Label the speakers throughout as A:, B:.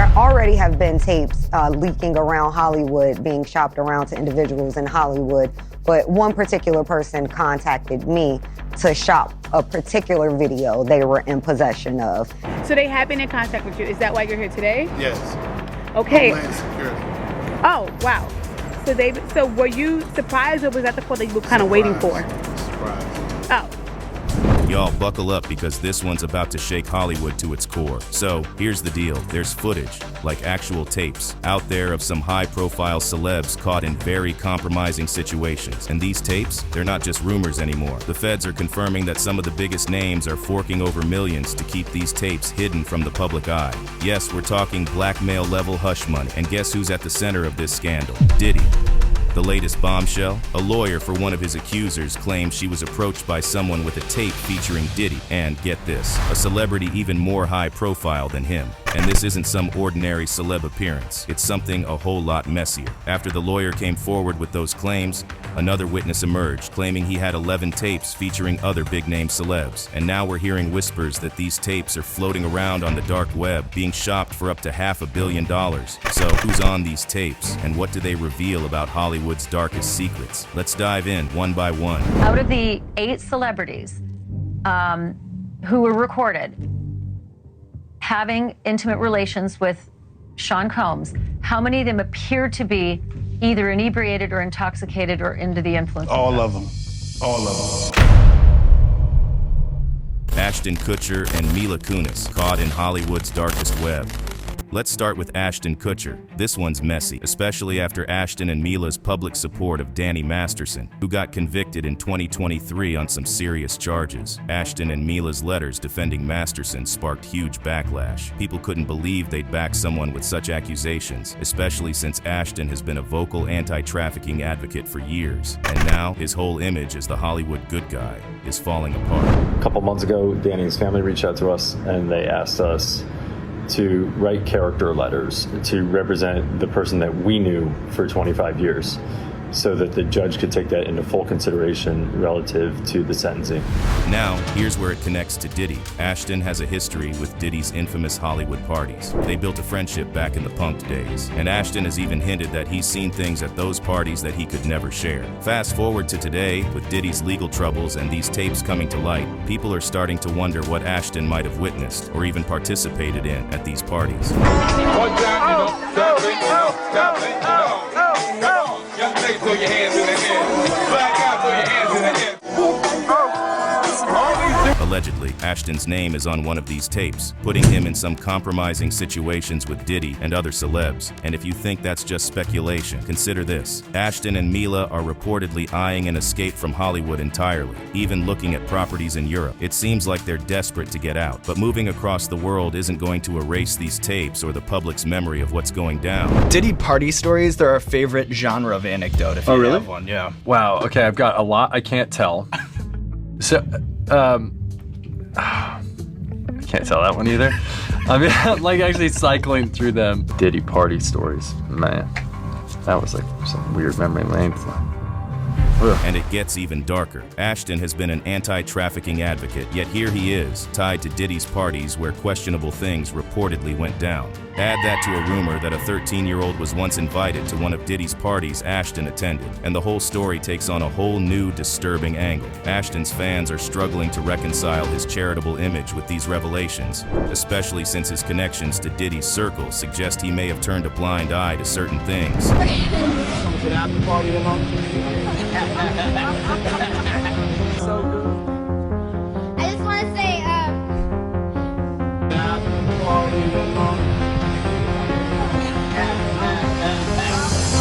A: There already have been tapes leaking around Hollywood, being shopped around to individuals in Hollywood, but one particular person contacted me to shop a particular video they were in possession of.
B: So they have been in contact with you. Is that why you're here today?
C: Yes.
B: Okay.
C: Homeland Security.
B: Oh, wow. So were you surprised, or was that the call that you were kind of waiting for?
C: Surprise.
B: Oh.
D: Y'all buckle up, because this one's about to shake Hollywood to its core. So here's the deal. There's footage, like actual tapes, out there of some high-profile celebs caught in very compromising situations. And these tapes, they're not just rumors anymore. The feds are confirming that some of the biggest names are forking over millions to keep these tapes hidden from the public eye. Yes, we're talking blackmail-level hush money. And guess who's at the center of this scandal? Diddy. The latest bombshell? A lawyer for one of his accusers claims she was approached by someone with a tape featuring Diddy, and get this, a celebrity even more high profile than him. And this isn't some ordinary celeb appearance. It's something a whole lot messier. After the lawyer came forward with those claims, another witness emerged, claiming he had 11 tapes featuring other big-name celebs. And now we're hearing whispers that these tapes are floating around on the dark web, being shopped for up to $500 million. So who's on these tapes, and what do they reveal about Hollywood's darkest secrets? Let's dive in one by one.
E: Out of the 8 celebrities who were recorded having intimate relations with Sean Combs, how many of them appear to be either inebriated or intoxicated or under the influence?
C: All of them. All of them.
D: Ashton Kutcher and Mila Kunis, caught in Hollywood's darkest web. Let's start with Ashton Kutcher. This one's messy, especially after Ashton and Mila's public support of Danny Masterson, who got convicted in 2023 on some serious charges. Ashton and Mila's letters defending Masterson sparked huge backlash. People couldn't believe they'd back someone with such accusations, especially since Ashton has been a vocal anti-trafficking advocate for years. And now, his whole image as the Hollywood good guy is falling apart.
F: A couple months ago, Danny's family reached out to us and they asked us to write character letters to represent the person that we knew for 25 years, so that the judge could take that into full consideration relative to the sentencing.
D: Now, here's where it connects to Diddy. Ashton has a history with Diddy's infamous Hollywood parties. They built a friendship back in the punk days, and Ashton has even hinted that he's seen things at those parties that he could never share. Fast forward to today, with Diddy's legal troubles and these tapes coming to light, people are starting to wonder what Ashton might have witnessed or even participated in at these parties.
G: Throw your hands in the air. Black out, throw your hands in the air.
D: Allegedly, Ashton's name is on one of these tapes, putting him in some compromising situations with Diddy and other celebs. And if you think that's just speculation, consider this. Ashton and Mila are reportedly eyeing an escape from Hollywood entirely, even looking at properties in Europe. It seems like they're desperate to get out, but moving across the world isn't going to erase these tapes or the public's memory of what's going down.
H: Diddy party stories, they're our favorite genre of anecdote, if you have one. Yeah.
I: Wow, okay, I've got a lot I can't tell. So, I can't tell that one either. I mean, I'm like actually cycling through them. Diddy party stories, man. That was like some weird memory lane.
D: And it gets even darker. Ashton has been an anti-trafficking advocate, yet here he is, tied to Diddy's parties where questionable things reportedly went down. Add that to a rumor that a 13-year-old was once invited to one of Diddy's parties Ashton attended, and the whole story takes on a whole new, disturbing angle. Ashton's fans are struggling to reconcile his charitable image with these revelations, especially since his connections to Diddy's circle suggest he may have turned a blind eye to certain things.
G: So good. I just want to say,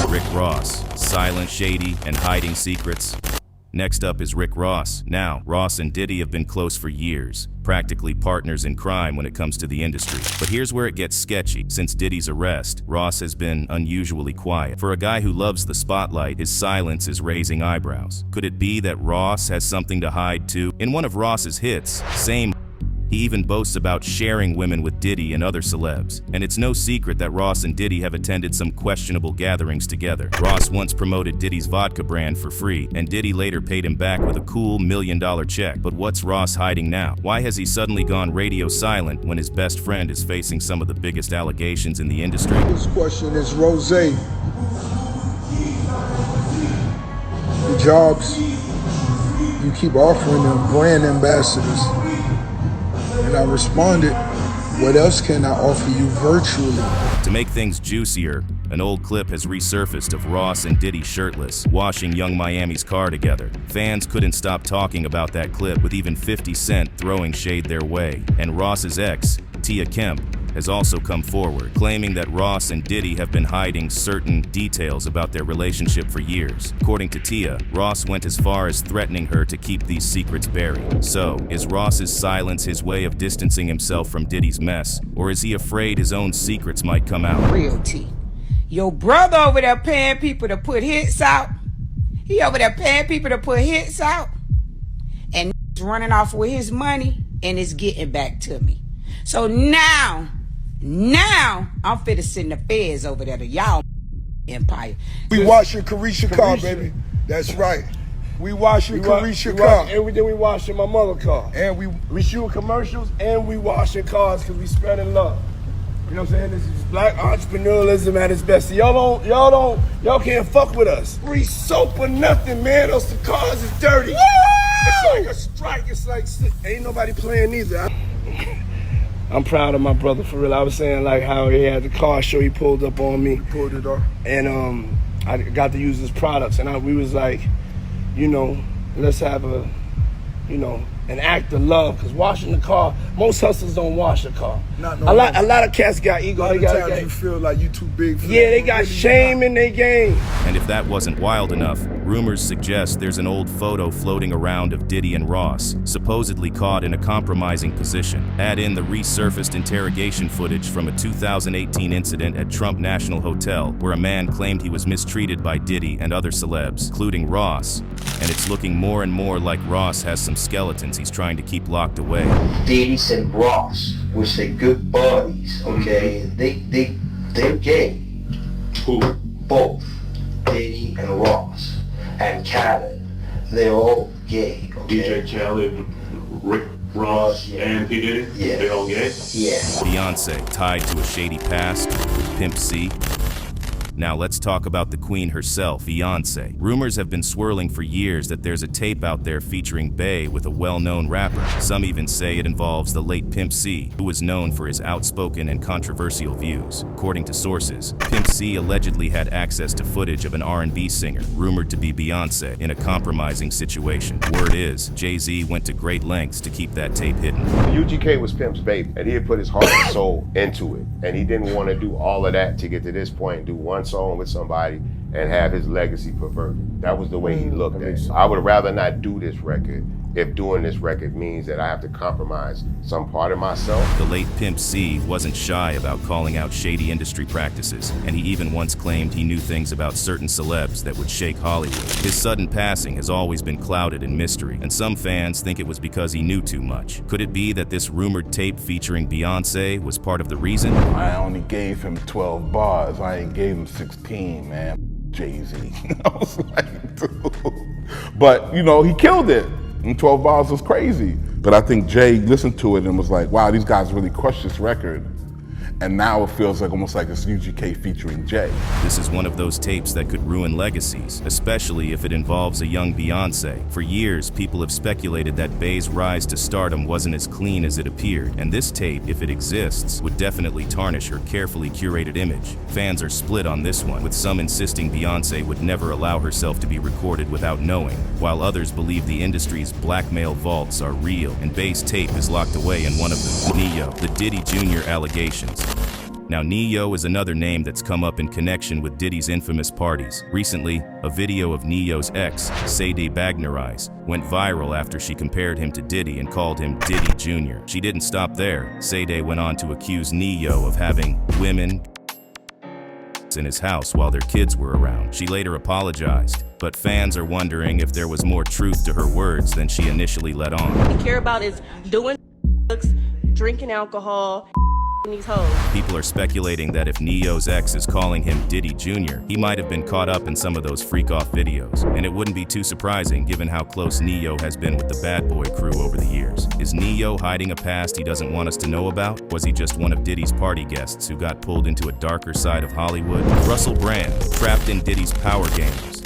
D: Rick Ross, silent, shady, and hiding secrets. Next up is Rick Ross. Now, Ross and Diddy have been close for years, practically partners in crime when it comes to the industry. But here's where it gets sketchy. Since Diddy's arrest, Ross has been unusually quiet. For a guy who loves the spotlight, his silence is raising eyebrows. Could it be that Ross has something to hide too? In one of Ross's hits, Same, He even boasts about sharing women with Diddy and other celebs. And it's no secret that Ross and Diddy have attended some questionable gatherings together. Ross once promoted Diddy's vodka brand for free, and Diddy later paid him back with a cool $1 million check. But what's Ross hiding now? Why has he suddenly gone radio silent when his best friend is facing some of the biggest allegations in the industry?
J: This question is Rose. The jobs you keep offering them, brand ambassadors. And I responded, what else can I offer you virtually?
D: To make things juicier, an old clip has resurfaced of Ross and Diddy shirtless, washing Young Miami's car together. Fans couldn't stop talking about that clip, with even 50 Cent throwing shade their way. And Ross's ex, Tia Kemp, has also come forward, claiming that Ross and Diddy have been hiding certain details about their relationship for years. According to Tia, Ross went as far as threatening her to keep these secrets buried. So, is Ross's silence his way of distancing himself from Diddy's mess, or is he afraid his own secrets might come out?
K: Real T. Your brother over there paying people to put hits out. He over there paying people to put hits out. And running off with his money, and it's getting back to me. So now I'm finna send the feds over there to y'all empire.
J: We washing Carisha car, baby. That's right. We washing Carisha car.
L: And then we washing my mother car. And we shooting commercials and we washing cars because we spreading love. You know what I'm saying? This is black entrepreneurialism at its best. Y'all can't fuck with us. Free soap or nothing, man. Those cars is dirty. Woo! It's like a strike. It's like ain't nobody playing either. I'm proud of my brother, for real. I was saying like how he had the car show, he pulled up on me.
J: Pulled it off.
L: And I got to use his products. And we was like, you know, let's have a, you know, an act of love. Because washing the car, most hustlers don't wash a car. A lot of cats got ego.
J: A lot of times you feel like you too big for
L: Yeah, they got shame in their game.
D: And if that wasn't wild enough, rumors suggest there's an old photo floating around of Diddy and Ross, supposedly caught in a compromising position. Add in the resurfaced interrogation footage from a 2018 incident at Trump National Hotel, where a man claimed he was mistreated by Diddy and other celebs, including Ross, and it's looking more and more like Ross has some skeletons he's trying to keep locked away.
M: Diddy and Ross, which they good buddies, okay? They're gay.
C: Who?
M: Both. Diddy and Ross. And Khaled. They're all gay, okay?
C: DJ Khaled, Rick Ross, and P. Diddy?
M: Yeah.
C: They all gay?
M: Yeah.
D: Beyonce, tied to a shady past with Pimp C. Now let's talk about the queen herself, Beyonce. Rumors have been swirling for years that there's a tape out there featuring Bey with a well-known rapper. Some even say it involves the late Pimp C, who was known for his outspoken and controversial views. According to sources, Pimp C allegedly had access to footage of an R&B singer, rumored to be Beyonce, in a compromising situation. Word is, Jay-Z went to great lengths to keep that tape hidden.
N: UGK was Pimp's baby, and he had put his heart and soul into it. And he didn't want to do all of that to get to this point and do one song with somebody and have his legacy perverted. That was the way he looked at it. I would rather not do this record if doing this record means that I have to compromise some part of myself.
D: The late Pimp C wasn't shy about calling out shady industry practices, and he even once claimed he knew things about certain celebs that would shake Hollywood. His sudden passing has always been clouded in mystery, and some fans think it was because he knew too much. Could it be that this rumored tape featuring Beyonce was part of the reason?
O: I only gave him 12 bars. I ain't gave him 16, man. Jay-Z. I was like, dude. But, you know, he killed it. And 12 bars was crazy. But I think Jay listened to it and was like, wow, these guys really crushed this record. And now it feels like almost like it's UGK featuring Jay.
D: This is one of those tapes that could ruin legacies, especially if it involves a young Beyonce. For years, people have speculated that Bey's rise to stardom wasn't as clean as it appeared, and this tape, if it exists, would definitely tarnish her carefully curated image. Fans are split on this one, with some insisting Beyonce would never allow herself to be recorded without knowing, while others believe the industry's blackmail vaults are real, and Bey's tape is locked away in one of them. Neo, the Diddy Jr. allegations. Now, Neo is another name that's come up in connection with Diddy's infamous parties. Recently, a video of Neo's ex, Sadie Bagnerise, went viral after she compared him to Diddy and called him Diddy Jr. She didn't stop there. Sadie went on to accuse Neo of having women in his house while their kids were around. She later apologized, but fans are wondering if there was more truth to her words than she initially let on.
P: What we care about is doing drinking alcohol, these hoes.
D: People are speculating that if Neo's ex is calling him Diddy Jr., he might have been caught up in some of those freak-off videos. And it wouldn't be too surprising given how close Neo has been with the Bad Boy crew over the years. Is Neo hiding a past he doesn't want us to know about? Was he just one of Diddy's party guests who got pulled into a darker side of Hollywood? Russell Brand, trapped in Diddy's power games.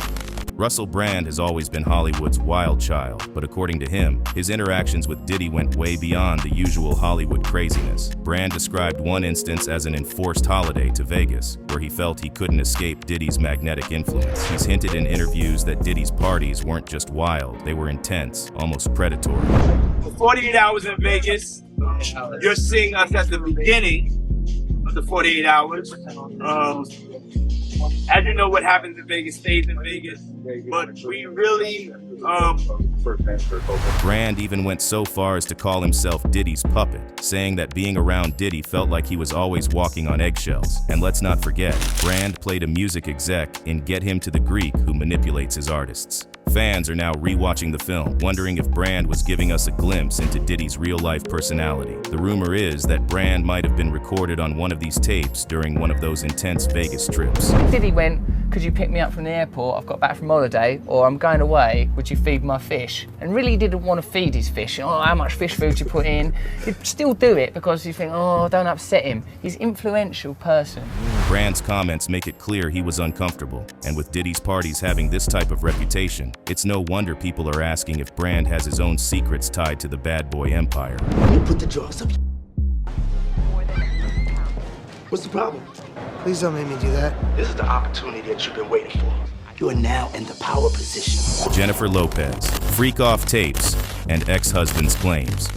D: Russell Brand has always been Hollywood's wild child, but according to him, his interactions with Diddy went way beyond the usual Hollywood craziness. Brand described one instance as an enforced holiday to Vegas, where he felt he couldn't escape Diddy's magnetic influence. He's hinted in interviews that Diddy's parties weren't just wild, they were intense, almost predatory.
Q: For 48 hours in Vegas, you're seeing us at the beginning of the 48 hours. As you know, what happens in Vegas stays in Vegas, but we really,
D: Brand even went so far as to call himself Diddy's puppet, saying that being around Diddy felt like he was always walking on eggshells. And let's not forget, Brand played a music exec in Get Him to the Greek who manipulates his artists. Fans are now rewatching the film, wondering if Brand was giving us a glimpse into Diddy's real-life personality. The rumor is that Brand might have been recorded on one of these tapes during one of those intense Vegas trips.
R: Diddy went, could you pick me up from the airport? I've got back from holiday, or I'm going away, would you feed my fish? And really he didn't want to feed his fish. Oh, how much fish food you put in? He'd still do it because you think, oh, don't upset him. He's an influential person.
D: Brand's comments make it clear he was uncomfortable, and with Diddy's parties having this type of reputation, it's no wonder people are asking if Brand has his own secrets tied to the Bad Boy empire.
M: You put the drugs up. What's the problem?
S: Please don't make me do that.
M: This is the opportunity that you've been waiting for. You are now in the power position.
D: Jennifer Lopez, freak-off tapes, and ex-husband's claims.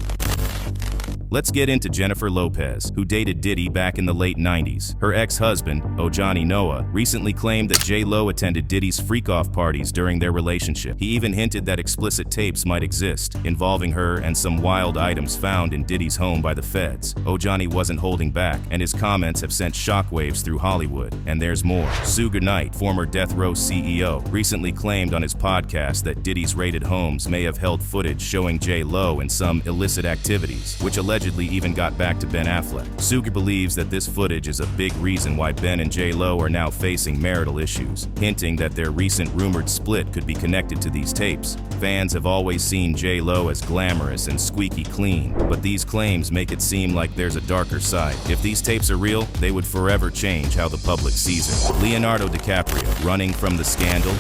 D: Let's get into Jennifer Lopez, who dated Diddy back in the late 90s. Her ex-husband, Ojani Noah, recently claimed that J-Lo attended Diddy's freak-off parties during their relationship. He even hinted that explicit tapes might exist, involving her and some wild items found in Diddy's home by the feds. Ojani wasn't holding back, and his comments have sent shockwaves through Hollywood. And there's more. Suge Knight, former Death Row CEO, recently claimed on his podcast that Diddy's raided homes may have held footage showing J-Lo in some illicit activities, which allegedly even got back to Ben Affleck. Suge believes that this footage is a big reason why Ben and J-Lo are now facing marital issues, hinting that their recent rumored split could be connected to these tapes. Fans have always seen J-Lo as glamorous and squeaky clean, but these claims make it seem like there's a darker side. If these tapes are real, they would forever change how the public sees her. Leonardo DiCaprio, running from the scandal.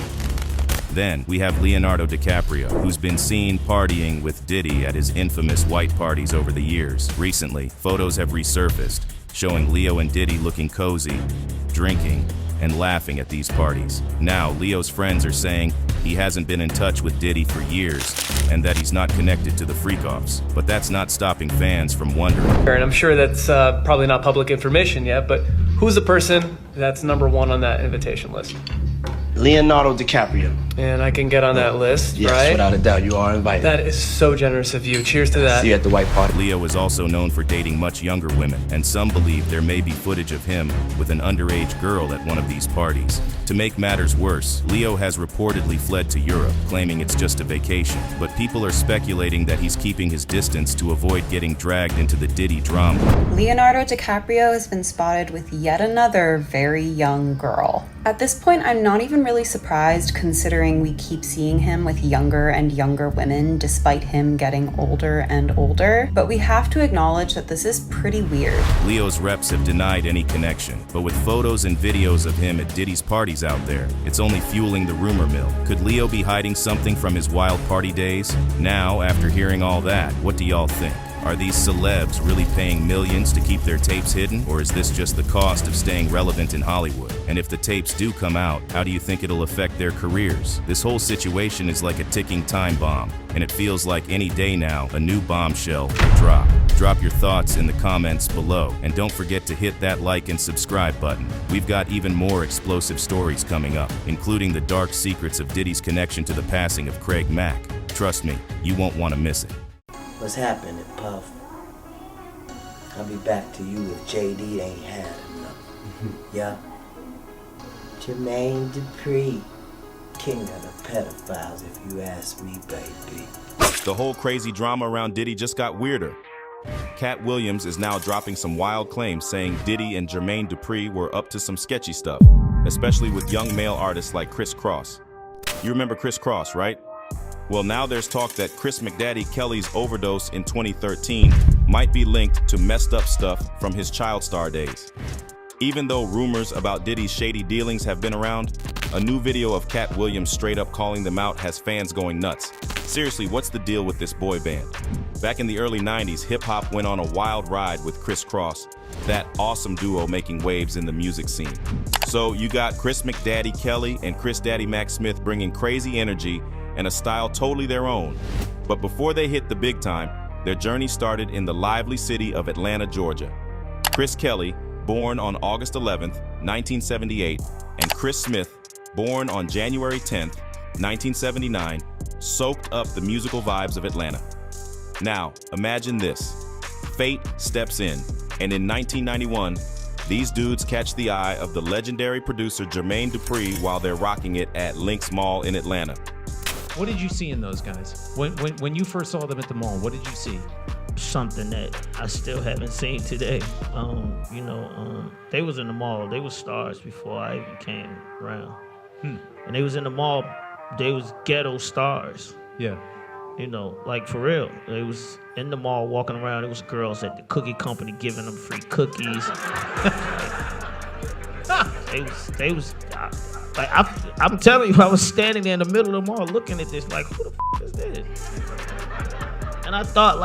D: Then, we have Leonardo DiCaprio, who's been seen partying with Diddy at his infamous white parties over the years. Recently, photos have resurfaced, showing Leo and Diddy looking cozy, drinking, and laughing at these parties. Now, Leo's friends are saying he hasn't been in touch with Diddy for years, and that he's not connected to the freak-offs. But that's not stopping fans from wondering.
T: And I'm sure that's probably not public information yet, but who's the person that's #1 on that invitation list?
M: Leonardo DiCaprio.
T: And I can get on that list,
M: yes,
T: right?
M: Without a doubt, you are invited.
T: That is so generous of you. Cheers to that.
M: See you at the white party.
D: Leo is also known for dating much younger women, and some believe there may be footage of him with an underage girl at one of these parties. To make matters worse, Leo has reportedly fled to Europe, claiming it's just a vacation. But people are speculating that he's keeping his distance to avoid getting dragged into the Diddy drama.
U: Leonardo DiCaprio has been spotted with yet another very young girl. At this point, I'm not even really surprised, considering we keep seeing him with younger and younger women despite him getting older and older. But we have to acknowledge that this is pretty weird.
D: Leo's reps have denied any connection, but with photos and videos of him at Diddy's parties out there, it's only fueling the rumor mill. Could Leo be hiding something from his wild party days? Now, after hearing all that, what do y'all think? Are these celebs really paying millions to keep their tapes hidden, or is this just the cost of staying relevant in Hollywood? And if the tapes do come out, how do you think it'll affect their careers? This whole situation is like a ticking time bomb, and it feels like any day now, a new bombshell will drop. Drop your thoughts in the comments below, and don't forget to hit that like and subscribe button. We've got even more explosive stories coming up, including the dark secrets of Diddy's connection to the passing of Craig Mack. Trust me, you won't want to miss it.
V: What's happening, Puff? I'll be back to you if JD ain't had enough. Yeah. Jermaine Dupri, king of the pedophiles, if you ask me, baby.
D: The whole crazy drama around Diddy just got weirder. Cat Williams is now dropping some wild claims saying Diddy and Jermaine Dupri were up to some sketchy stuff, especially with young male artists like Cris Cross. You remember Cris Cross, right? Well, now there's talk that Chris McDaddy Kelly's overdose in 2013 might be linked to messed up stuff from his child star days. Even though rumors about Diddy's shady dealings have been around, a new video of Cat Williams straight up calling them out has fans going nuts. Seriously, what's the deal with this boy band? Back in the early 90s, hip-hop went on a wild ride with Cris Cross, that awesome duo making waves in the music scene. So you got Chris McDaddy Kelly and Chris Daddy Mac Smith bringing crazy energy and a style totally their own. But before they hit the big time, their journey started in the lively city of Atlanta, Georgia. Chris Kelly, born on August 11th, 1978, and Chris Smith, born on January 10th, 1979, soaked up the musical vibes of Atlanta. Now, imagine this. Fate steps in, and in 1991, these dudes catch the eye of the legendary producer Jermaine Dupri while they're rocking it at Lynx Mall in Atlanta.
A: What did you see in those guys? When you first saw them at the mall, what did you see?
B: Something that I still haven't seen today. They was in the mall. They was stars before I even came around. And they was in the mall. They was ghetto stars.
A: Yeah.
B: Like for real. They was in the mall walking around. It was girls at the cookie company giving them free cookies. I'm telling you, I was standing there in the middle of the mall looking at this like, who the f is this? And I thought,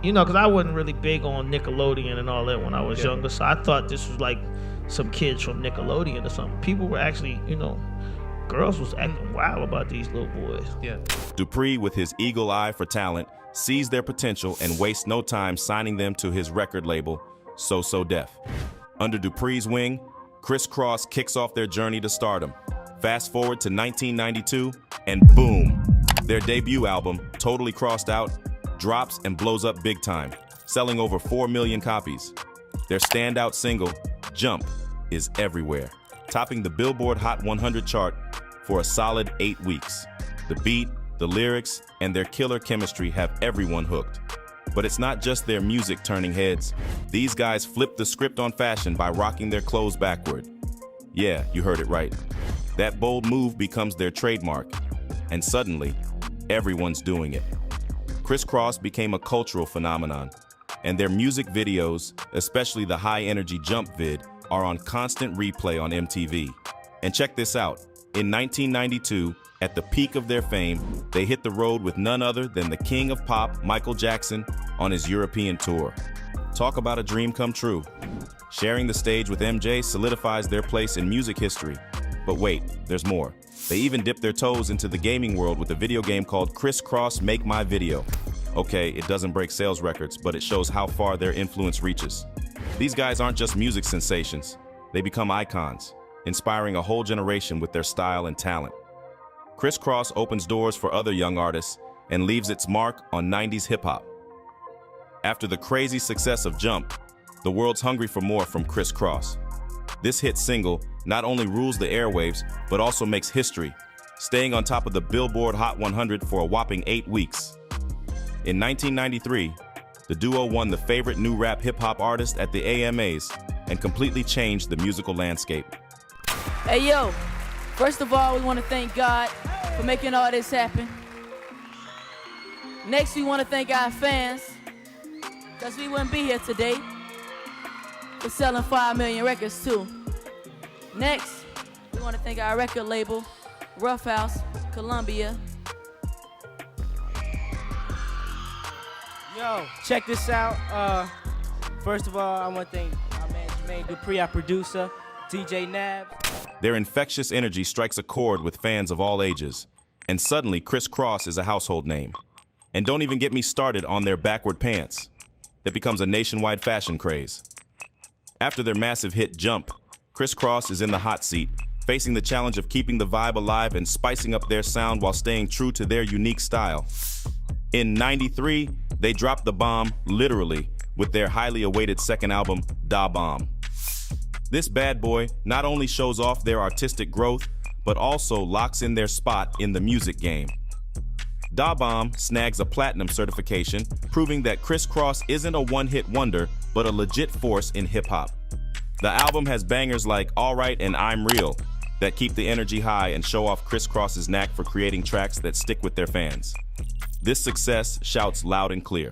B: because I wasn't really big on Nickelodeon and all that when I was younger, so I thought this was like some kids from Nickelodeon or something. People were actually, girls was acting wild about these little boys.
A: Yeah.
D: Dupri, with his eagle eye for talent, sees their potential and wastes no time signing them to his record label, So So Def. Under Dupri's wing, Cris Cross kicks off their journey to stardom. Fast forward to 1992, and boom! Their debut album, Totally Crossed Out, drops and blows up big time, selling over 4 million copies. Their standout single, Jump, is everywhere, topping the Billboard Hot 100 chart for a solid 8 weeks. The beat, the lyrics, and their killer chemistry have everyone hooked. But it's not just their music turning heads. These guys flip the script on fashion by rocking their clothes backward. Yeah, you heard it right. That bold move becomes their trademark. And suddenly, everyone's doing it. Cris Cross became a cultural phenomenon, and their music videos, especially the high-energy Jump vid, are on constant replay on MTV. And check this out. In 1992, at the peak of their fame, they hit the road with none other than the king of pop, Michael Jackson, on his European tour. Talk about a dream come true. Sharing the stage with MJ solidifies their place in music history. But wait, there's more. They even dipped their toes into the gaming world with a video game called Cris Cross Make My Video. Okay, it doesn't break sales records, but it shows how far their influence reaches. These guys aren't just music sensations. They become icons, inspiring a whole generation with their style and talent. Cris Cross opens doors for other young artists and leaves its mark on 90s hip-hop. After the crazy success of Jump, the world's hungry for more from Cris Cross. This hit single not only rules the airwaves, but also makes history, staying on top of the Billboard Hot 100 for a whopping 8 weeks. In 1993, the duo won the favorite new rap hip-hop artist at the AMAs and completely changed the musical landscape.
W: Hey yo, first of all, we want to thank God for making all this happen. Next, we want to thank our fans, because we wouldn't be here today. We're selling 5 million records too. Next, we want to thank our record label, Rough House, Columbia.
X: Yo, check this out. First of all, I want to thank my man Jermaine Dupri, our producer, DJ Nab.
D: Their infectious energy strikes a chord with fans of all ages. And suddenly, Cris Cross is a household name. And don't even get me started on their backward pants. That becomes a nationwide fashion craze. After their massive hit Jump, Cris Cross is in the hot seat, facing the challenge of keeping the vibe alive and spicing up their sound while staying true to their unique style. In '93, they dropped the bomb, literally, with their highly awaited second album, Da Bomb. This bad boy not only shows off their artistic growth, but also locks in their spot in the music game. Da Bomb snags a platinum certification, proving that Cris Cross isn't a one-hit wonder, but a legit force in hip-hop. The album has bangers like Alright and I'm Real that keep the energy high and show off Cris Cross's knack for creating tracks that stick with their fans. This success shouts loud and clear.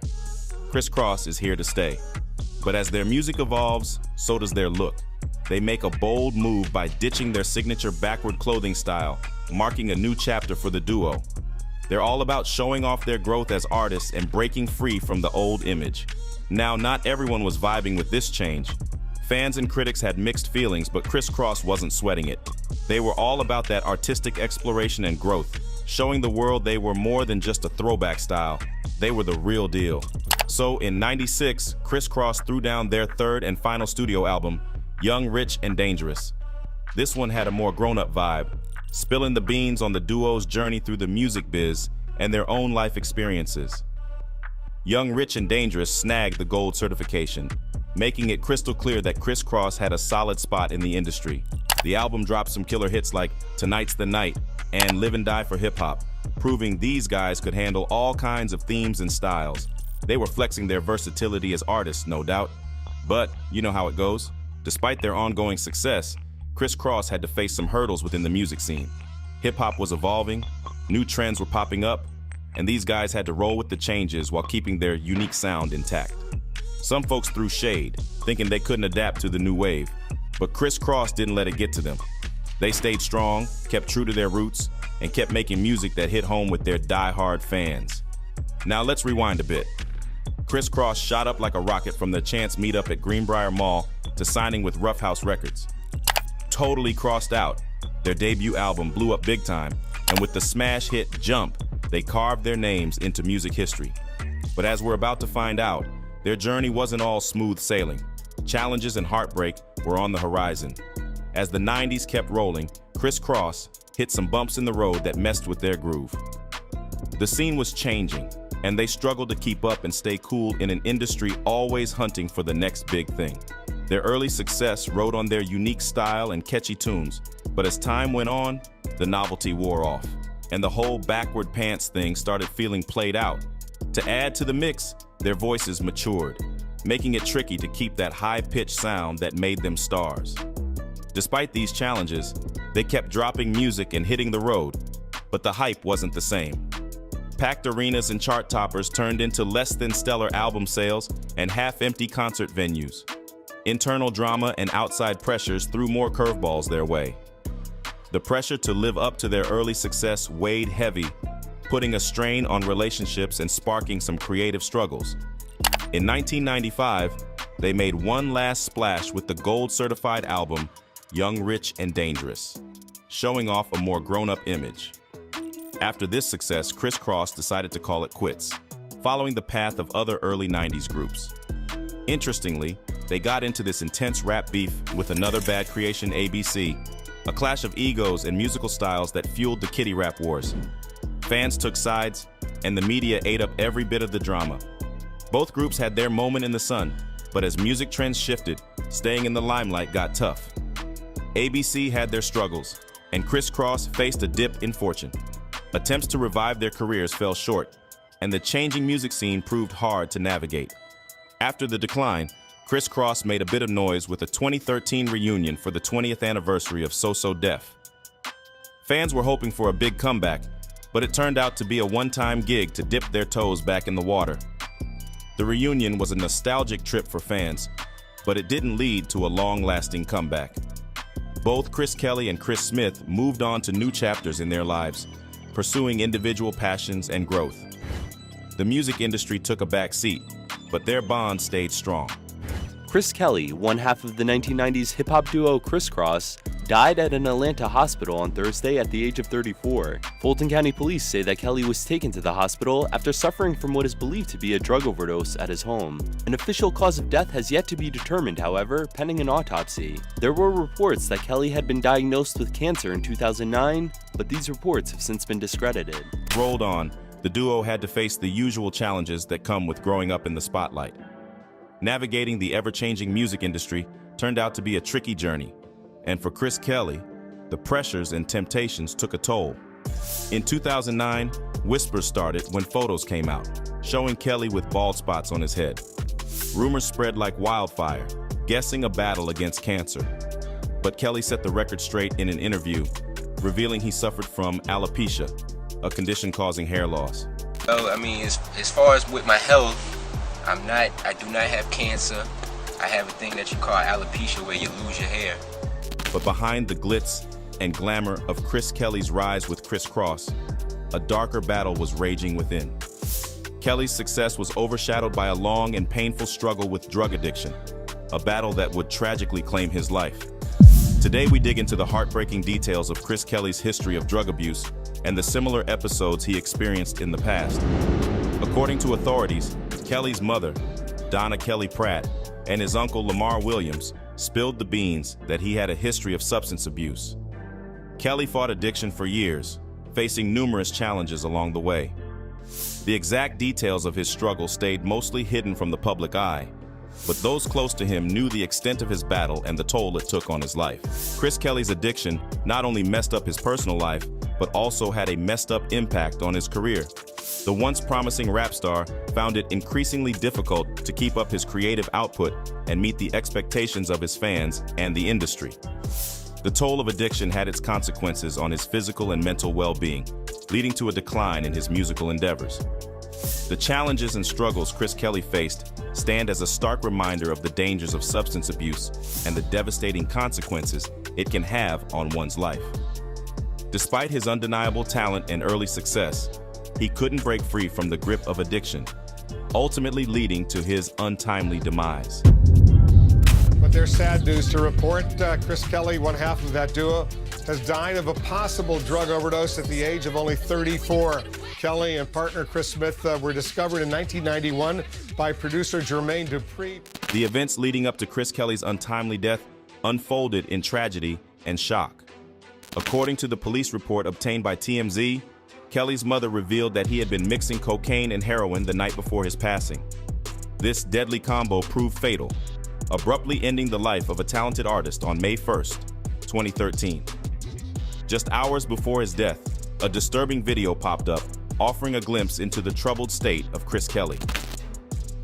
D: Cris Cross is here to stay. But as their music evolves, so does their look. They make a bold move by ditching their signature backward clothing style, marking a new chapter for the duo. They're all about showing off their growth as artists and breaking free from the old image. Now, not everyone was vibing with this change. Fans and critics had mixed feelings, but Cris Cross wasn't sweating it. They were all about that artistic exploration and growth, showing the world they were more than just a throwback style. They were the real deal. So in '96, Cris Cross threw down their third and final studio album, Young, Rich, and Dangerous. This one had a more grown-up vibe, spilling the beans on the duo's journey through the music biz and their own life experiences. Young, Rich, and Dangerous snagged the gold certification, making it crystal clear that Cris Cross had a solid spot in the industry. The album dropped some killer hits like Tonight's the Night and Live and Die for Hip Hop, proving these guys could handle all kinds of themes and styles. They were flexing their versatility as artists, no doubt. But you know how it goes. Despite their ongoing success, Cris Cross had to face some hurdles within the music scene. Hip hop was evolving, new trends were popping up, and these guys had to roll with the changes while keeping their unique sound intact. Some folks threw shade, thinking they couldn't adapt to the new wave, but Cris Cross didn't let it get to them. They stayed strong, kept true to their roots, and kept making music that hit home with their die-hard fans. Now let's rewind a bit. Cris Cross shot up like a rocket from their chance meetup at Greenbrier Mall to signing with Rough House Records. Totally crossed out, their debut album blew up big time, and with the smash hit Jump, they carved their names into music history. But as we're about to find out, their journey wasn't all smooth sailing. Challenges and heartbreak were on the horizon. As the 90s kept rolling, Cris Cross hit some bumps in the road that messed with their groove. The scene was changing, and they struggled to keep up and stay cool in an industry always hunting for the next big thing. Their early success rode on their unique style and catchy tunes, but as time went on, the novelty wore off, and the whole backward pants thing started feeling played out. To add to the mix, their voices matured, making it tricky to keep that high-pitched sound that made them stars. Despite these challenges, they kept dropping music and hitting the road, but the hype wasn't the same. Packed arenas and chart toppers turned into less than stellar album sales and half-empty concert venues. Internal drama and outside pressures threw more curveballs their way. The pressure to live up to their early success weighed heavy, putting a strain on relationships and sparking some creative struggles. In 1995, they made one last splash with the gold-certified album, Young, Rich, and Dangerous, showing off a more grown-up image. After this success, Cris Cross decided to call it quits, following the path of other early 90s groups. Interestingly, they got into this intense rap beef with another bad creation, ABC, a clash of egos and musical styles that fueled the kitty rap wars. Fans took sides, and the media ate up every bit of the drama. Both groups had their moment in the sun, but as music trends shifted, staying in the limelight got tough. ABC had their struggles, and Cris Cross faced a dip in fortune. Attempts to revive their careers fell short, and the changing music scene proved hard to navigate. After the decline, Cris Cross made a bit of noise with a 2013 reunion for the 20th anniversary of So So Def. Fans were hoping for a big comeback, but it turned out to be a one-time gig to dip their toes back in the water. The reunion was a nostalgic trip for fans, but it didn't lead to a long-lasting comeback. Both Chris Kelly and Chris Smith moved on to new chapters in their lives, pursuing individual passions and growth. The music industry took a back seat, but their bond stayed strong.
E: Chris Kelly, one half of the 1990s hip-hop duo Cris Cross, died at an Atlanta hospital on Thursday at the age of 34. Fulton County Police say that Kelly was taken to the hospital after suffering from what is believed to be a drug overdose at his home. An official cause of death has yet to be determined, however, pending an autopsy. There were reports that Kelly had been diagnosed with cancer in 2009, but these reports have since been discredited.
D: Rolled on, the duo had to face the usual challenges that come with growing up in the spotlight. Navigating the ever-changing music industry turned out to be a tricky journey, and for Chris Kelly, the pressures and temptations took a toll. In 2009, Whispers started when photos came out, showing Kelly with bald spots on his head. Rumors spread like wildfire, guessing a battle against cancer. But Kelly set the record straight in an interview, revealing he suffered from alopecia, a condition causing hair loss.
F: Well, I mean, as far as with my health, I do not have cancer. I have a thing that you call alopecia, where you lose your hair.
D: But behind the glitz and glamour of Chris Kelly's rise with Cris Cross, a darker battle was raging within. Kelly's success was overshadowed by a long and painful struggle with drug addiction, a battle that would tragically claim his life. Today we dig into the heartbreaking details of Chris Kelly's history of drug abuse and the similar episodes he experienced in the past. According to authorities, Kelly's mother, Donna Kelly Pratt, and his uncle Lamar Williams spilled the beans that he had a history of substance abuse. Kelly fought addiction for years, facing numerous challenges along the way. The exact details of his struggle stayed mostly hidden from the public eye, but those close to him knew the extent of his battle and the toll it took on his life. Chris Kelly's addiction not only messed up his personal life, but also had a messed up impact on his career. The once promising rap star found it increasingly difficult to keep up his creative output and meet the expectations of his fans and the industry. The toll of addiction had its consequences on his physical and mental well-being, leading to a decline in his musical endeavors. The challenges and struggles Chris Kelly faced stand as a stark reminder of the dangers of substance abuse and the devastating consequences it can have on one's life. Despite his undeniable talent and early success, he couldn't break free from the grip of addiction, ultimately leading to his untimely demise.
G: But there's sad news to report. Chris Kelly, one half of that duo, has died of a possible drug overdose at the age of only 34. Kelly and partner Chris Smith were discovered in 1991 by producer Jermaine Dupri.
D: The events leading up to Chris Kelly's untimely death unfolded in tragedy and shock. According to the police report obtained by TMZ, Kelly's mother revealed that he had been mixing cocaine and heroin the night before his passing. This deadly combo proved fatal, abruptly ending the life of a talented artist on May 1st, 2013. Just hours before his death, a disturbing video popped up, offering a glimpse into the troubled state of Chris Kelly.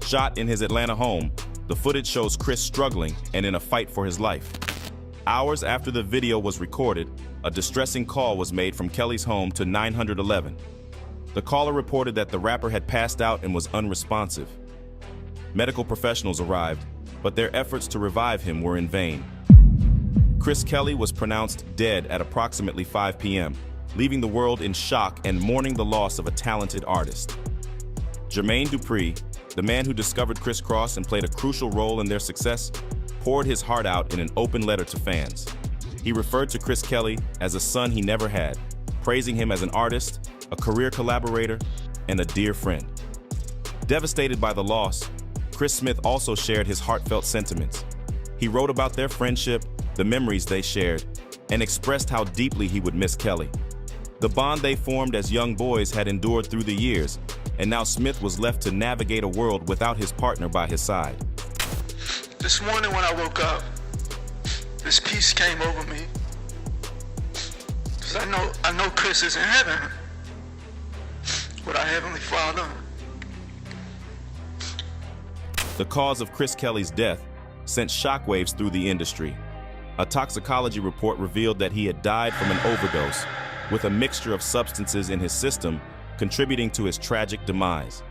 D: Shot in his Atlanta home, the footage shows Chris struggling and in a fight for his life. Hours after the video was recorded, a distressing call was made from Kelly's home to 911. The caller reported that the rapper had passed out and was unresponsive. Medical professionals arrived, but their efforts to revive him were in vain. Chris Kelly was pronounced dead at approximately 5 p.m., leaving the world in shock and mourning the loss of a talented artist. Jermaine Dupri, the man who discovered Cris Cross and played a crucial role in their success, poured his heart out in an open letter to fans. He referred to Chris Kelly as a son he never had, praising him as an artist, a career collaborator, and a dear friend. Devastated by the loss, Chris Smith also shared his heartfelt sentiments. He wrote about their friendship, the memories they shared, and expressed how deeply he would miss Kelly. The bond they formed as young boys had endured through the years, and now Smith was left to navigate a world without his partner by his side.
H: This morning when I woke up, this peace came over me. Because I know Chris is in heaven with our Heavenly Father.
D: The cause of Chris Kelly's death sent shockwaves through the industry. A toxicology report revealed that he had died from an overdose, with a mixture of substances in his system contributing to his tragic demise.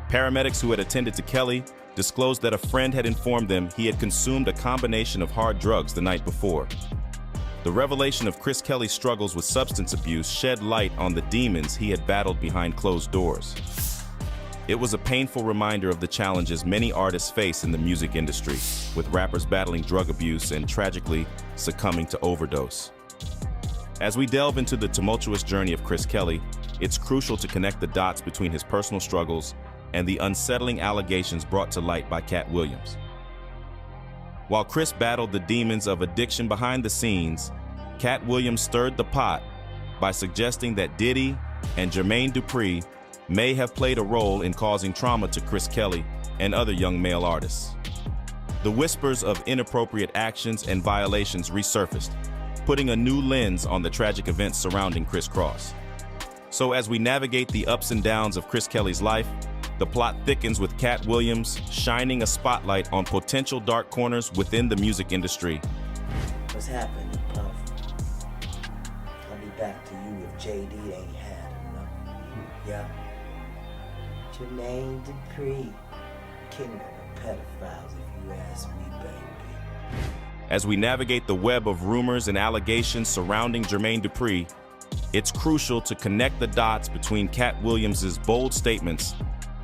D: Paramedics who had attended to Kelly disclosed that a friend had informed them he had consumed a combination of hard drugs the night before. The revelation of Chris Kelly's struggles with substance abuse shed light on the demons he had battled behind closed doors. It was a painful reminder of the challenges many artists face in the music industry, with rappers battling drug abuse and tragically succumbing to overdose. As we delve into the tumultuous journey of Chris Kelly, it's crucial to connect the dots between his personal struggles and the unsettling allegations brought to light by Cat Williams. While Chris battled the demons of addiction behind the scenes, Cat Williams stirred the pot by suggesting that Diddy and Jermaine Dupri may have played a role in causing trauma to Chris Kelly and other young male artists. The whispers of inappropriate actions and violations resurfaced, putting a new lens on the tragic events surrounding Cris Cross. So as we navigate the ups and downs of Chris Kelly's life, the plot thickens with Cat Williams shining a spotlight on potential dark corners within the music industry.
V: What's happening, Puff? I'll be back to you if JD ain't had enough. Yeah. Jermaine Dupri, king of the pedophiles, if you ask me, baby.
D: As we navigate the web of rumors and allegations surrounding Jermaine Dupri, it's crucial to connect the dots between Cat Williams' bold statements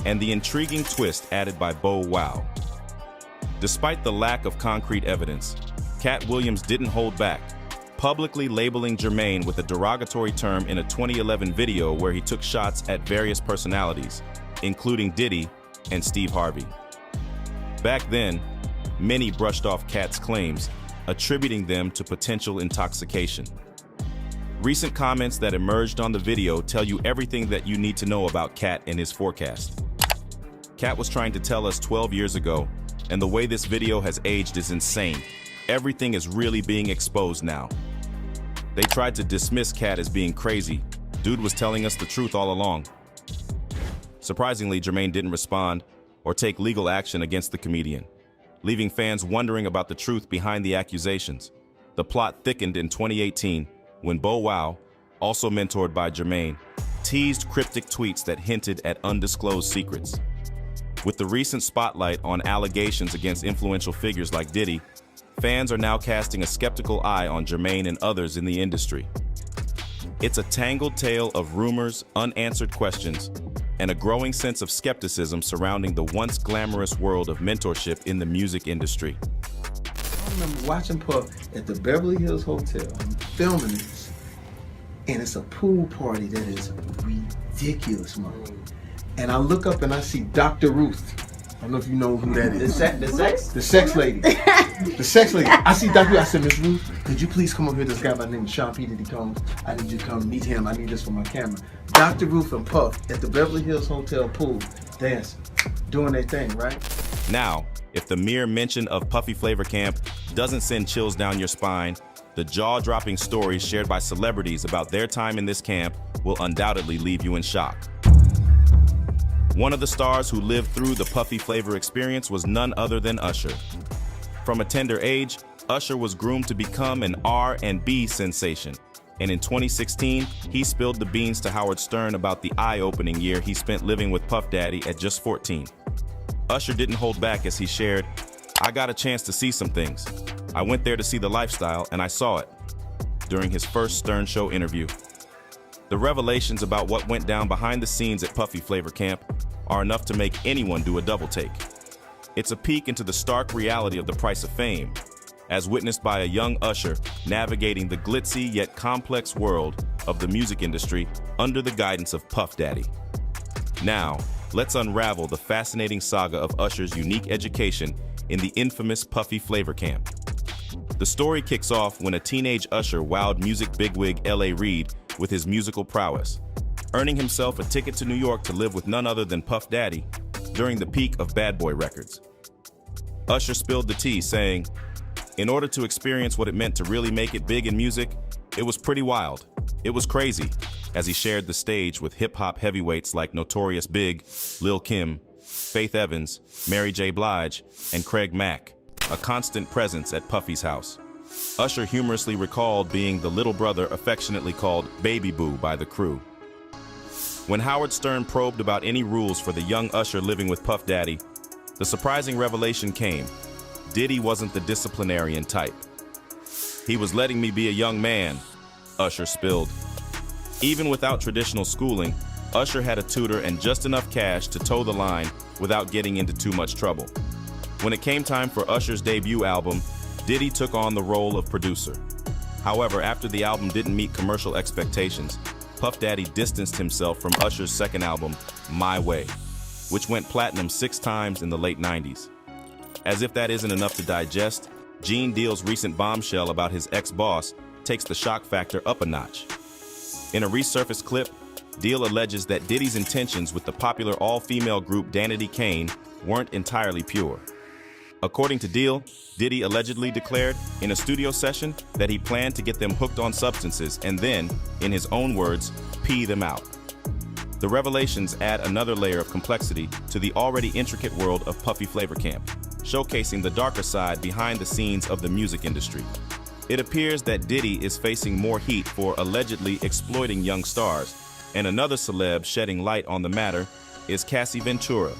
D: and the intriguing twist added by Bow Wow. Despite the lack of concrete evidence, Cat Williams didn't hold back, publicly labeling Jermaine with a derogatory term in a 2011 video where he took shots at various personalities, including Diddy and Steve Harvey. Back then, many brushed off Cat's claims, attributing them to potential intoxication. Recent comments that emerged on the video tell you everything that you need to know about Cat and his forecast. Cat was trying to tell us 12 years ago, and the way this video has aged is insane. Everything is really being exposed now. They tried to dismiss Cat as being crazy. Dude was telling us the truth all along. Surprisingly, Jermaine didn't respond or take legal action against the comedian, leaving fans wondering about the truth behind the accusations. The plot thickened in 2018 when Bow Wow, also mentored by Jermaine, teased cryptic tweets that hinted at undisclosed secrets. With the recent spotlight on allegations against influential figures like Diddy, fans are now casting a skeptical eye on Jermaine and others in the industry. It's a tangled tale of rumors, unanswered questions, and a growing sense of skepticism surrounding the once glamorous world of mentorship in the music industry.
I: I remember watching Puff at the Beverly Hills Hotel. I'm filming this, and it's a pool party that is ridiculous, man. And I look up and I see Dr. Ruth. I don't know if you know who that is. The sex lady. The sex lady. I see Dr. Ruth. I said, Miss Ruth, could you please come over here? This guy by the name of Sean P. Diddy Combs. I need you to come meet him. I need this for my camera. Dr. Ruth and Puff at the Beverly Hills Hotel pool, dancing, doing their thing, right?
D: Now, if the mere mention of Puffy Flavor Camp doesn't send chills down your spine, the jaw-dropping stories shared by celebrities about their time in this camp will undoubtedly leave you in shock. One of the stars who lived through the Puffy Flavor experience was none other than Usher. From a tender age, Usher was groomed to become an R&B sensation, and in 2016, he spilled the beans to Howard Stern about the eye-opening year he spent living with Puff Daddy at just 14. Usher didn't hold back as he shared, "I got a chance to see some things. I went there to see the lifestyle, and I saw it," during his first Stern Show interview. The revelations about what went down behind the scenes at Puffy Flavor Camp are enough to make anyone do a double take. It's a peek into the stark reality of the price of fame, as witnessed by a young Usher navigating the glitzy yet complex world of the music industry under the guidance of Puff Daddy. Now, let's unravel the fascinating saga of Usher's unique education in the infamous Puffy Flavor Camp. The story kicks off when a teenage Usher wowed music bigwig L.A. Reid with his musical prowess, earning himself a ticket to New York to live with none other than Puff Daddy during the peak of Bad Boy Records. Usher spilled the tea, saying, "In order to experience what it meant to really make it big in music, it was pretty wild. It was crazy," as he shared the stage with hip-hop heavyweights like Notorious Big, Lil' Kim, Faith Evans, Mary J. Blige, and Craig Mack, a constant presence at Puffy's house. Usher humorously recalled being the little brother affectionately called Baby Boo by the crew. When Howard Stern probed about any rules for the young Usher living with Puff Daddy, the surprising revelation came. Diddy wasn't the disciplinarian type. "He was letting me be a young man," Usher spilled. Even without traditional schooling, Usher had a tutor and just enough cash to toe the line without getting into too much trouble. When it came time for Usher's debut album, Diddy took on the role of producer. However, after the album didn't meet commercial expectations, Puff Daddy distanced himself from Usher's second album, My Way, which went platinum 6 times in the late 90s. As if that isn't enough to digest, Gene Deal's recent bombshell about his ex-boss takes the shock factor up a notch. In a resurfaced clip, Deal alleges that Diddy's intentions with the popular all-female group Danity Kane weren't entirely pure. According to Deal, Diddy allegedly declared in a studio session that he planned to get them hooked on substances and then, in his own words, pee them out. The revelations add another layer of complexity to the already intricate world of Puffy Flavor Camp, showcasing the darker side behind the scenes of the music industry. It appears that Diddy is facing more heat for allegedly exploiting young stars, and another celeb shedding light on the matter is Cassie Ventura,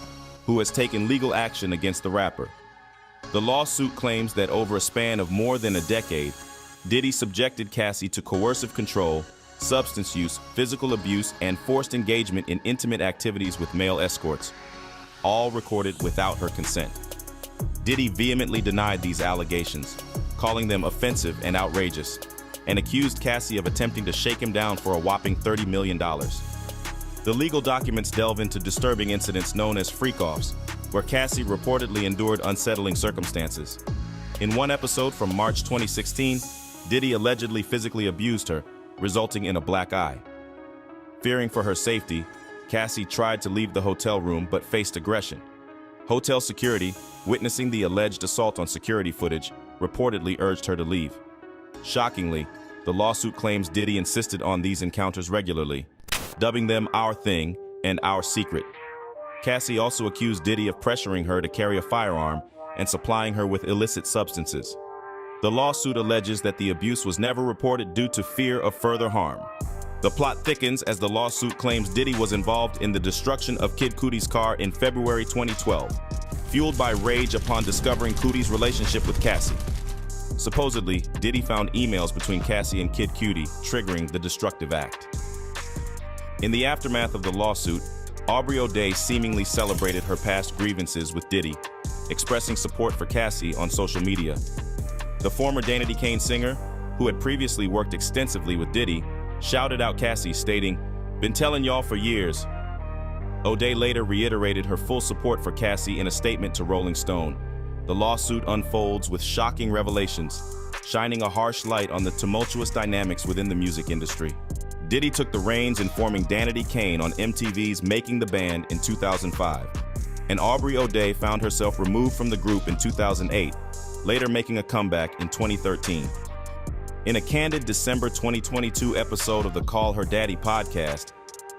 D: who has taken legal action against the rapper. The lawsuit claims that over a span of more than a decade, Diddy subjected Cassie to coercive control, substance use, physical abuse, and forced engagement in intimate activities with male escorts, all recorded without her consent. Diddy vehemently denied these allegations, calling them offensive and outrageous, and accused Cassie of attempting to shake him down for a whopping $30 million. The legal documents delve into disturbing incidents known as freak-offs, where Cassie reportedly endured unsettling circumstances. In one episode from March 2016, Diddy allegedly physically abused her, resulting in a black eye. Fearing for her safety, Cassie tried to leave the hotel room but faced aggression. Hotel security, witnessing the alleged assault on security footage, reportedly urged her to leave. Shockingly, the lawsuit claims Diddy insisted on these encounters regularly, dubbing them "our thing" and "our secret." Cassie also accused Diddy of pressuring her to carry a firearm and supplying her with illicit substances. The lawsuit alleges that the abuse was never reported due to fear of further harm. The plot thickens as the lawsuit claims Diddy was involved in the destruction of Kid Cudi's car in February 2012, fueled by rage upon discovering Cudi's relationship with Cassie. Supposedly, Diddy found emails between Cassie and Kid Cudi, triggering the destructive act. In the aftermath of the lawsuit, Aubrey O'Day seemingly celebrated her past grievances with Diddy, expressing support for Cassie on social media. The former Danity Kane singer, who had previously worked extensively with Diddy, shouted out Cassie, stating, "Been telling y'all for years." O'Day later reiterated her full support for Cassie in a statement to Rolling Stone. The lawsuit unfolds with shocking revelations, shining a harsh light on the tumultuous dynamics within the music industry. Diddy took the reins in forming Danity Kane on MTV's Making the Band in 2005, and Aubrey O'Day found herself removed from the group in 2008, later making a comeback in 2013. In a candid December 2022 episode of the Call Her Daddy podcast,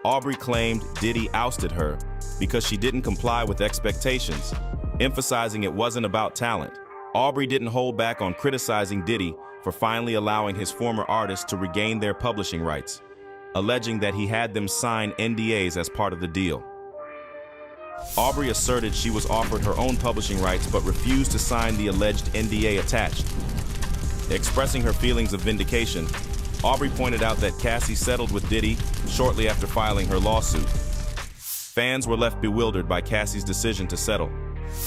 D: Aubrey claimed Diddy ousted her because she didn't comply with expectations, emphasizing it wasn't about talent. Aubrey didn't hold back on criticizing Diddy for finally allowing his former artists to regain their publishing rights, alleging that he had them sign NDAs as part of the deal. Aubrey asserted she was offered her own publishing rights but refused to sign the alleged NDA attached. Expressing her feelings of vindication, Aubrey pointed out that Cassie settled with Diddy shortly after filing her lawsuit. Fans were left bewildered by Cassie's decision to settle,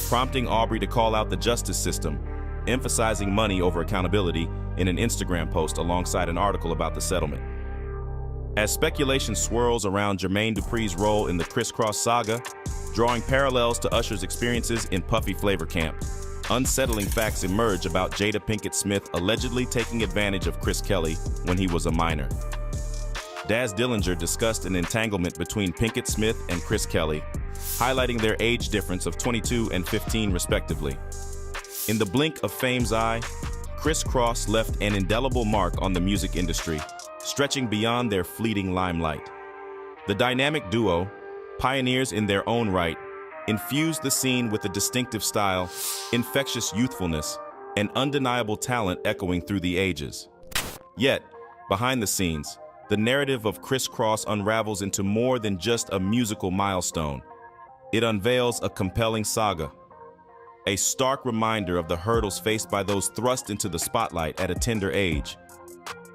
D: prompting Aubrey to call out the justice system, emphasizing money over accountability in an Instagram post alongside an article about the settlement. As speculation swirls around Jermaine Dupri's role in the Cris Cross saga, drawing parallels to Usher's experiences in Puffy Flavor Camp, unsettling facts emerge about Jada Pinkett Smith allegedly taking advantage of Chris Kelly when he was a minor. Daz Dillinger discussed an entanglement between Pinkett Smith and Chris Kelly, highlighting their age difference of 22 and 15 respectively. In the blink of fame's eye, Cris Cross left an indelible mark on the music industry, stretching beyond their fleeting limelight. The dynamic duo, pioneers in their own right, infused the scene with a distinctive style, infectious youthfulness, and undeniable talent echoing through the ages. Yet, behind the scenes, the narrative of Cris Cross unravels into more than just a musical milestone. It unveils a compelling saga, a stark reminder of the hurdles faced by those thrust into the spotlight at a tender age.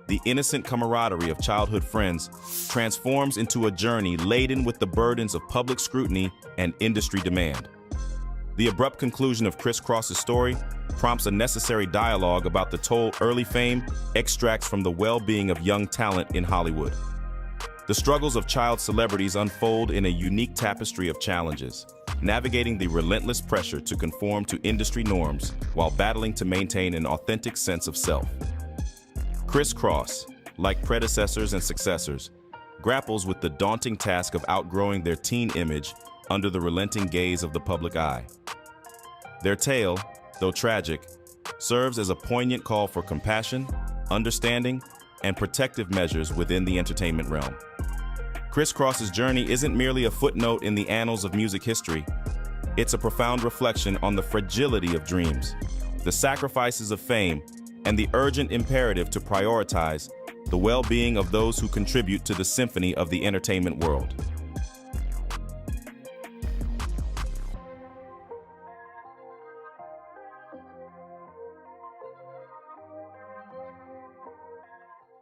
D: The innocent camaraderie of childhood friends transforms into a journey laden with the burdens of public scrutiny and industry demand. The abrupt conclusion of Cris Cross's story prompts a necessary dialogue about the toll early fame extracts from the well-being of young talent in Hollywood. The struggles of child celebrities unfold in a unique tapestry of challenges, navigating the relentless pressure to conform to industry norms while battling to maintain an authentic sense of self. Cris Cross, like predecessors and successors, grapples with the daunting task of outgrowing their teen image under the relenting gaze of the public eye. Their tale, though tragic, serves as a poignant call for compassion, understanding, and protective measures within the entertainment realm. Cris Cross's journey isn't merely a footnote in the annals of music history. It's a profound reflection on the fragility of dreams, the sacrifices of fame, and the urgent imperative to prioritize the well-being of those who contribute to the symphony of the entertainment world.